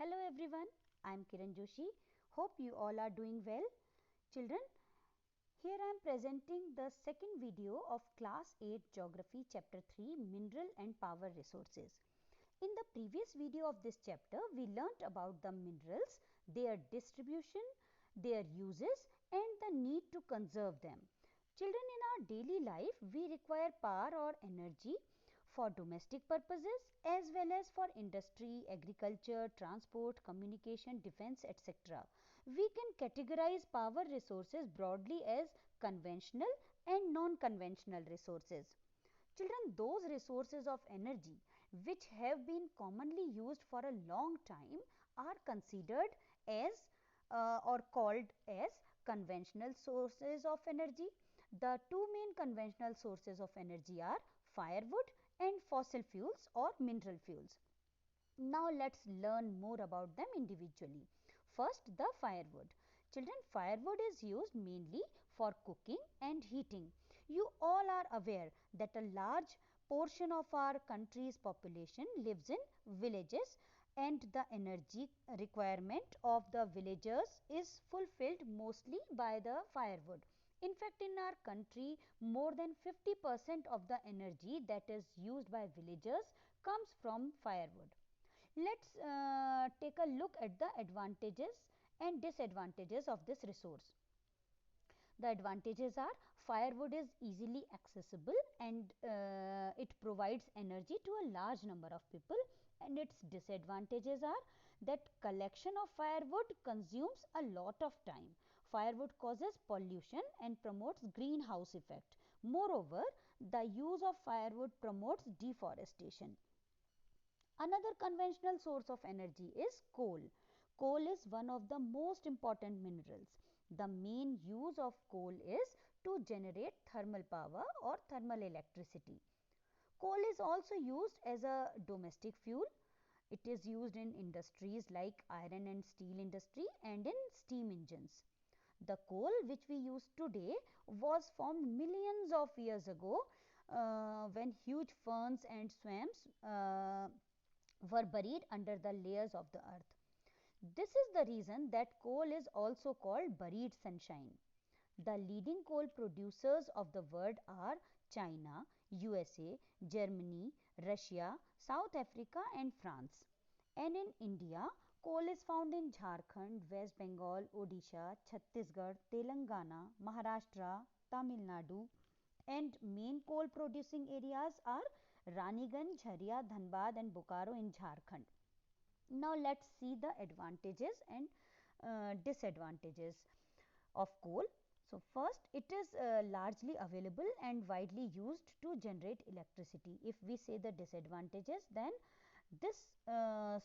Hello everyone, I am Kiran Joshi. Hope you all are doing well. Children, here I am presenting the second video of Class 8 Geography Chapter 3 Mineral and Power Resources. In the previous video of this chapter, we learnt about the minerals, their distribution, their uses and the need to conserve them. Children, in our daily life, we require power or energy for domestic purposes as well as for industry, agriculture, transport, communication, defense, etc. We can categorize power resources broadly as conventional and non-conventional resources. Children, those resources of energy which have been commonly used for a long time are considered as or called as conventional sources of energy. The two main conventional sources of energy are firewood and fossil fuels or mineral fuels. Now let's learn more about them individually. First, the firewood. Children, firewood is used mainly for cooking and heating. You all are aware that a large portion of our country's population lives in villages and the energy requirement of the villagers is fulfilled mostly by the firewood. In fact, in our country, more than 50% of the energy that is used by villagers comes from firewood. Let's take a look at the advantages and disadvantages of this resource. The advantages are firewood is easily accessible and it provides energy to a large number of people, and its disadvantages are that collection of firewood consumes a lot of time. Firewood causes pollution and promotes greenhouse effect. Moreover, the use of firewood promotes deforestation. Another conventional source of energy is coal. Coal is one of the most important minerals. The main use of coal is to generate thermal power or thermal electricity. Coal is also used as a domestic fuel. It is used in industries like iron and steel industry and in steam engines. The coal which we use today was formed millions of years ago when huge ferns and swamps were buried under the layers of the earth. This is the reason that coal is also called buried sunshine. The leading coal producers of the world are China, USA, Germany, Russia, South Africa and France. And in India, coal is found in Jharkhand, West Bengal, Odisha, Chhattisgarh, Telangana, Maharashtra, Tamil Nadu, and main coal producing areas are Raniganj, Jharia, Dhanbad and Bokaro in Jharkhand. Now let's see the advantages and disadvantages of coal. So first, it is largely available and widely used to generate electricity. If we say the disadvantages, then this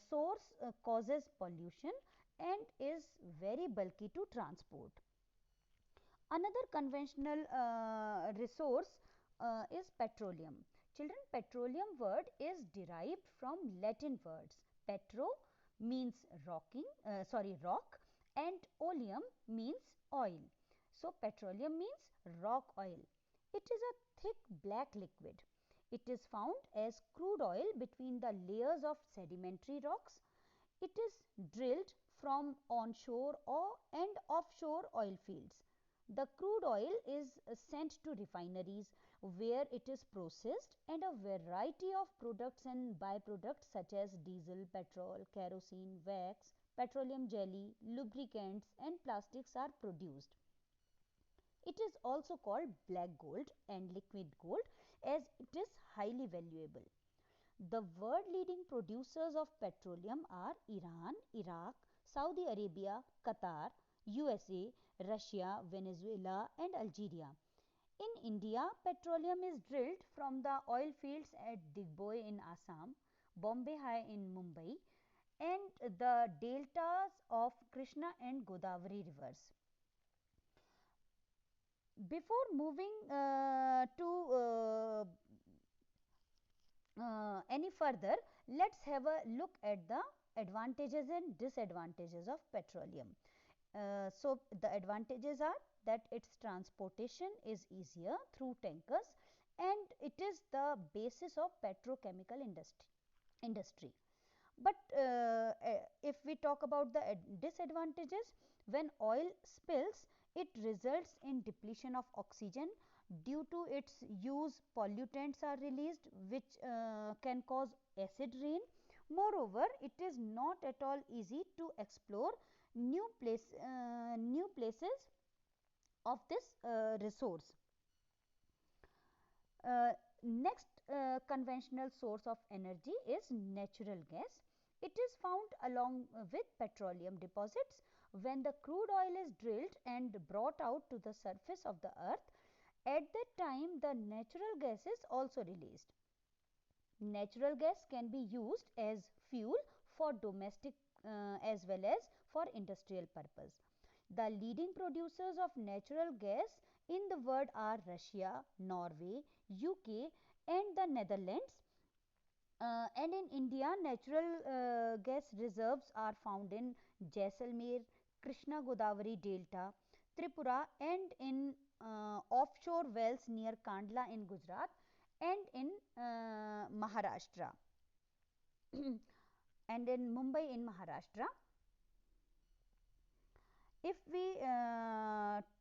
source causes pollution and is very bulky to transport. Another conventional resource is petroleum. Children, petroleum word is derived from Latin words. Petro means rock and oleum means oil. So, petroleum means rock oil. It is a thick black liquid. It is found as crude oil between the layers of sedimentary rocks. It is drilled from onshore and offshore oil fields. The crude oil is sent to refineries where it is processed and a variety of products and byproducts such as diesel, petrol, kerosene, wax, petroleum jelly, lubricants and plastics are produced. It is also called black gold and liquid gold as it is highly valuable. The world leading producers of petroleum are Iran, Iraq, Saudi Arabia, Qatar, USA, Russia, Venezuela and Algeria. In India, petroleum is drilled from the oil fields at Digboi in Assam, Bombay High in Mumbai and the deltas of Krishna and Godavari rivers. Before moving to any further, let's have a look at the advantages and disadvantages of petroleum. So, the advantages are that its transportation is easier through tankers and it is the basis of petrochemical industry. But if we talk about the disadvantages, when oil spills, it results in depletion of oxygen. Due to its use, pollutants are released which can cause acid rain. Moreover, it is not at all easy to explore new places of this resource. Next conventional source of energy is natural gas. It is found along with petroleum deposits. When the crude oil is drilled and brought out to the surface of the earth, at that time the natural gas is also released. Natural gas can be used as fuel for domestic as well as for industrial purpose. The leading producers of natural gas in the world are Russia, Norway, UK and the Netherlands. And in India, natural gas reserves are found in Jaisalmer, Krishna Godavari Delta, Tripura and in offshore wells near Kandla in Gujarat and in Maharashtra and in Mumbai in Maharashtra. If we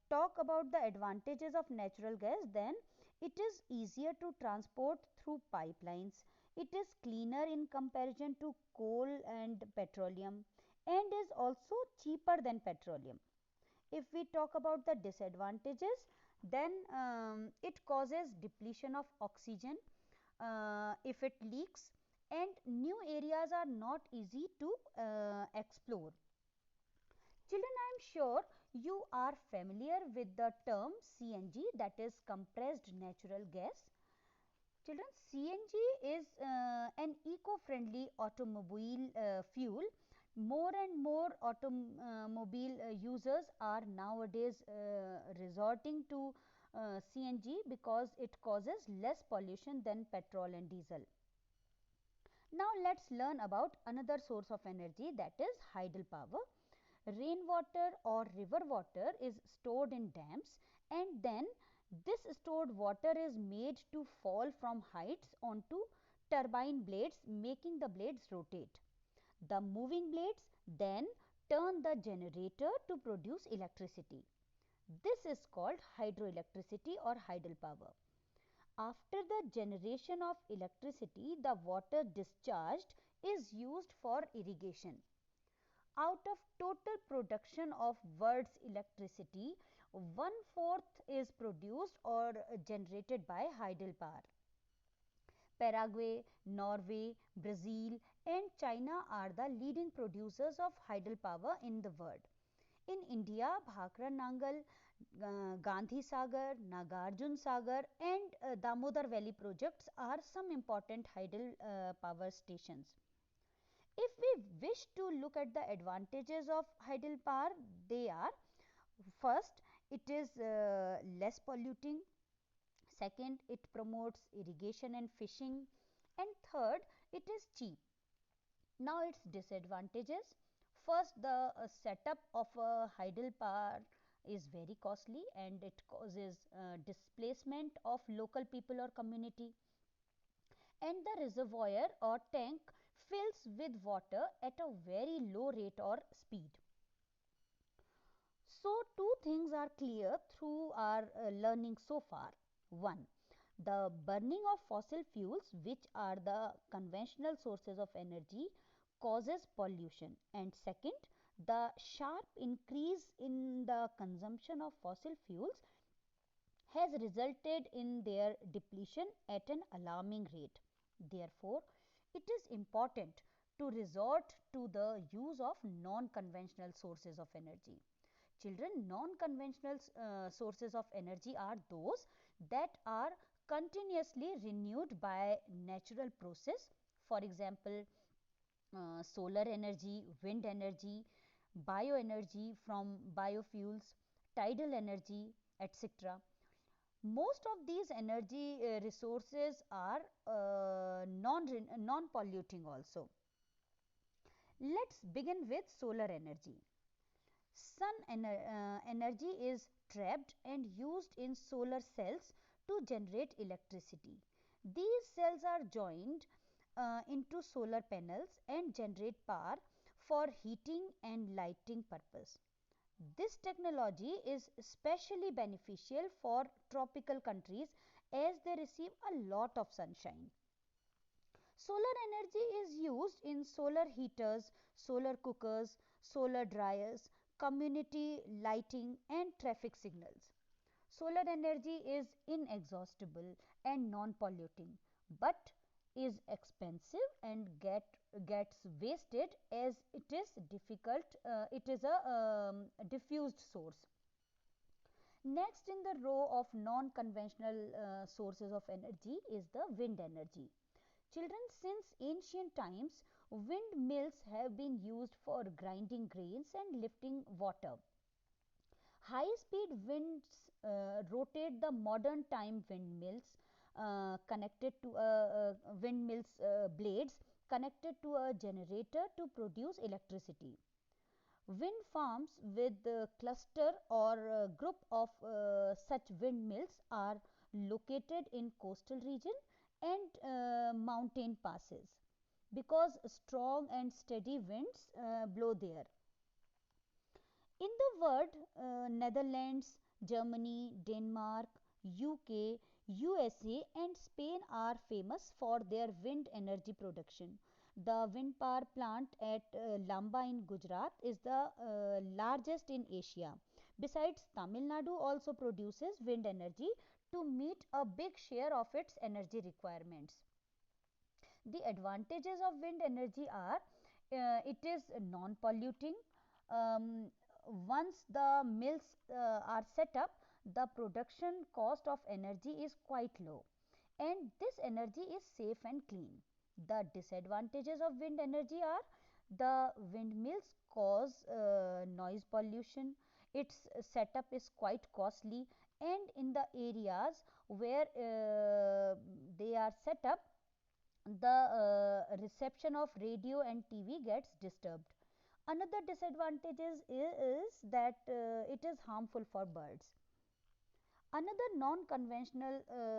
talk about the advantages of natural gas, then it is easier to transport through pipelines. It is cleaner in comparison to coal and petroleum and is also cheaper than petroleum. If we talk about the disadvantages, then it causes depletion of oxygen if it leaks, and new areas are not easy to explore. Children, I am sure you are familiar with the term CNG, that is compressed natural gas. Children, CNG is an eco-friendly automobile fuel. More and more automobile users are nowadays resorting to CNG because it causes less pollution than petrol and diesel. Now let's learn about another source of energy, that is hydropower. Rainwater or river water is stored in dams, and then this stored water is made to fall from heights onto turbine blades, making the blades rotate. The moving blades then turn the generator to produce electricity. This is called hydroelectricity or hydropower. After the generation of electricity, the water discharged is used for irrigation. Out of total production of world's electricity, one fourth is produced or generated by hydropower. Paraguay, Norway, Brazil and China are the leading producers of hydropower in the world. In India, Bhakra Nangal, Gandhi Sagar, Nagarjun Sagar and Damodar Valley projects are some important hydropower stations. If we wish to look at the advantages of hydropower, they are: first, it is less polluting; second, it promotes irrigation and fishing; and third, it is cheap. Now its disadvantages: first, the setup of a hydropower is very costly and it causes displacement of local people or community, and the reservoir or tank fills with water at a very low rate or speed. So, two things are clear through our learning so far. One, the burning of fossil fuels, which are the conventional sources of energy, causes pollution. And second, the sharp increase in the consumption of fossil fuels has resulted in their depletion at an alarming rate. Therefore, it is important to resort to the use of non-conventional sources of energy. Children, non-conventional sources of energy are those that are continuously renewed by natural process. For example, solar energy, wind energy, bioenergy from biofuels, tidal energy, etc. Most of these energy resources are non polluting also. Let's begin with solar energy. Energy is trapped and used in solar cells to generate electricity. These cells are joined into solar panels and generate power for heating and lighting purpose. This technology is especially beneficial for tropical countries as they receive a lot of sunshine. Solar energy is used in solar heaters, solar cookers, solar dryers, community lighting, and traffic signals. Solar energy is inexhaustible and non polluting, but is expensive and gets wasted as it is a diffused source. Next in the row of non conventional sources of energy is the wind energy. Children, since ancient times, windmills have been used for grinding grains and lifting water. High speed winds rotate the modern time windmills connected to windmills blades connected to a generator to produce electricity. Wind farms with a cluster or a group of such windmills are located in coastal region and mountain passes because strong and steady winds blow there. In the world, Netherlands, Germany, Denmark, UK, USA, and Spain are famous for their wind energy production. The wind power plant at Lamba in Gujarat is the largest in Asia. Besides, Tamil Nadu also produces wind energy to meet a big share of its energy requirements. The advantages of wind energy are it is non polluting. Um, Once the mills are set up, the production cost of energy is quite low, and this energy is safe and clean. The disadvantages of wind energy are the windmills cause noise pollution, its setup is quite costly, and in the areas where they are set up, the reception of radio and TV gets disturbed. Another is that it is harmful for birds. Another non conventional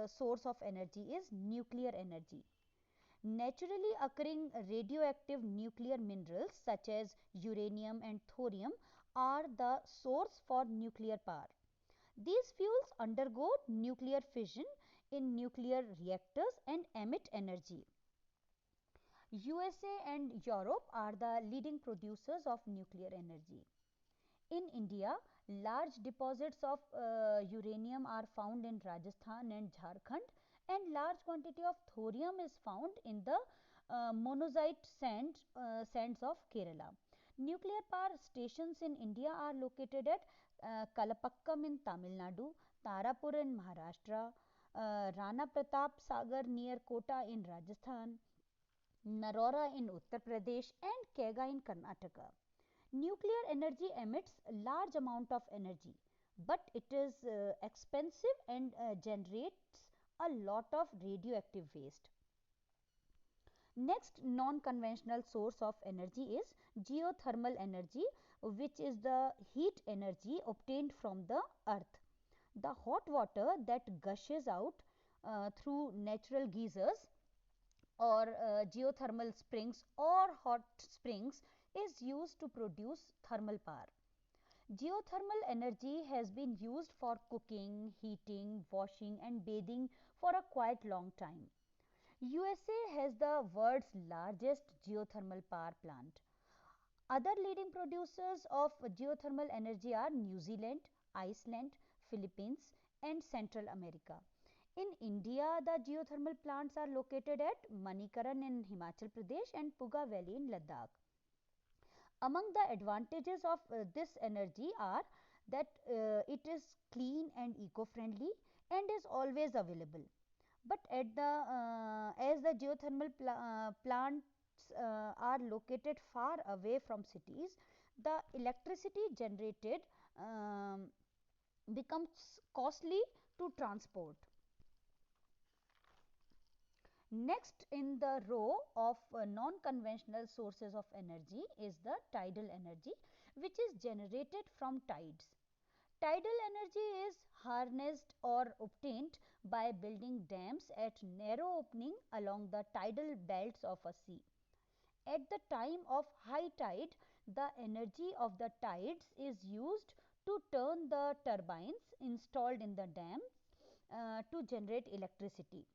source of energy is nuclear energy. Naturally occurring radioactive nuclear minerals such as uranium and thorium are the source for nuclear power. These fuels undergo nuclear fission in nuclear reactors and emit energy. USA and Europe are the leading producers of nuclear energy. In India, large deposits of uranium are found in Rajasthan and Jharkhand, and large quantity of thorium is found in the monazite sands of Kerala. Nuclear power stations in India are located at Kalapakkam in Tamil Nadu, Tarapur in Maharashtra, Rana Pratap Sagar near Kota in Rajasthan, Narora in Uttar Pradesh, and Kega in Karnataka. Nuclear energy emits a large amount of energy, but it is expensive and generates a lot of radioactive waste. Next non conventional source of energy is geothermal energy, which is the heat energy obtained from the earth. The hot water that gushes out through natural geysers or geothermal springs or hot springs is used to produce thermal power. Geothermal energy has been used for cooking, heating, washing, and bathing for a quite long time. USA has the world's largest geothermal power plant. Other leading producers of geothermal energy are New Zealand, Iceland, Philippines, and Central America. In India, the geothermal plants are located at Manikaran in Himachal Pradesh and Puga Valley in Ladakh. Among the advantages of this energy are that it is clean and eco-friendly and is always available. But as the geothermal plants are located far away from cities, the electricity generated um, becomes costly to transport. Next in the row of non-conventional sources of energy is the tidal energy, which is generated from tides. Tidal energy is harnessed or obtained by building dams at narrow opening along the tidal belts of a sea. At the time of high tide, the energy of the tides is used to turn the turbines installed in the dam to generate electricity.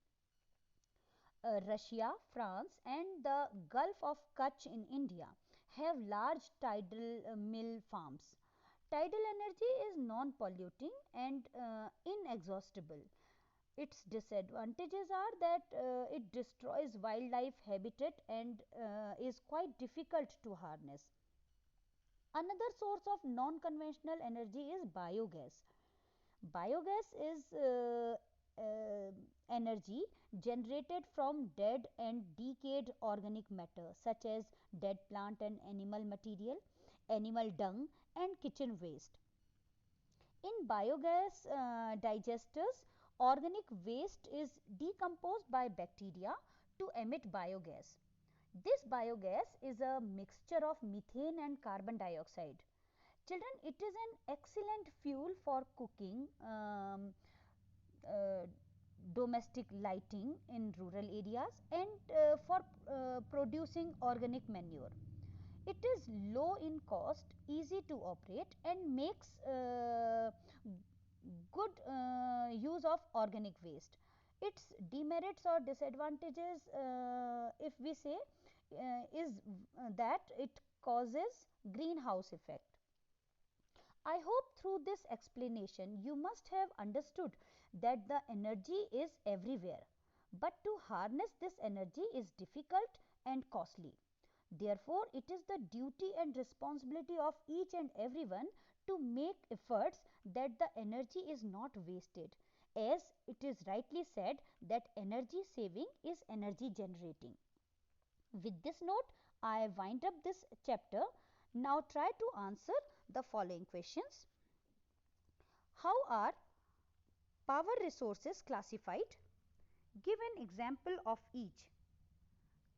Russia, France, and the Gulf of Kutch in India have large tidal mill farms. Tidal energy is non polluting and inexhaustible. Its disadvantages are that it destroys wildlife habitat and is quite difficult to harness. Another source of non conventional energy is biogas. Biogas is energy generated from dead and decayed organic matter such as dead plant and animal material, animal dung, and kitchen waste. In biogas digesters, organic waste is decomposed by bacteria to emit biogas. This biogas is a mixture of methane and carbon dioxide. Children, it is an excellent fuel for cooking, uh, domestic lighting in rural areas, and for producing organic manure. It is low in cost, easy to operate, and makes good use of organic waste. Its demerits or disadvantages, if we say, is that it causes greenhouse effect. I hope through this explanation you must have understood that the energy is everywhere, but to harness this energy is difficult and costly. Therefore, it is the duty and responsibility of each and everyone to make efforts that the energy is not wasted, as it is rightly said that energy saving is energy generating. With this note, I wind up this chapter. Now try to answer the following questions. How are power resources classified? Give an example of each.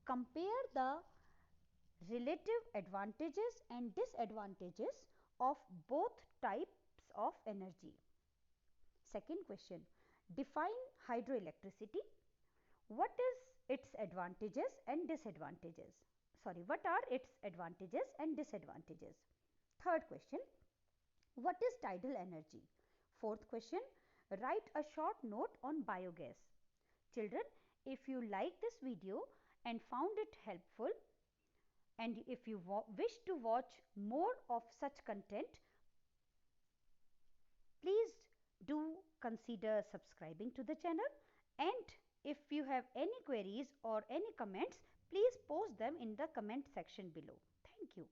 Compare the relative advantages and disadvantages of both types of energy. Second question, define hydroelectricity. What is its advantages and disadvantages? Sorry, what are its advantages and disadvantages? Third question, what is tidal energy? Fourth question, write a short note on biogas. Children, if you like this video and found it helpful, and if you wish to watch more of such content, please do consider subscribing to the channel, and if you have any queries or any comments, please post them in the comment section below. Thank you.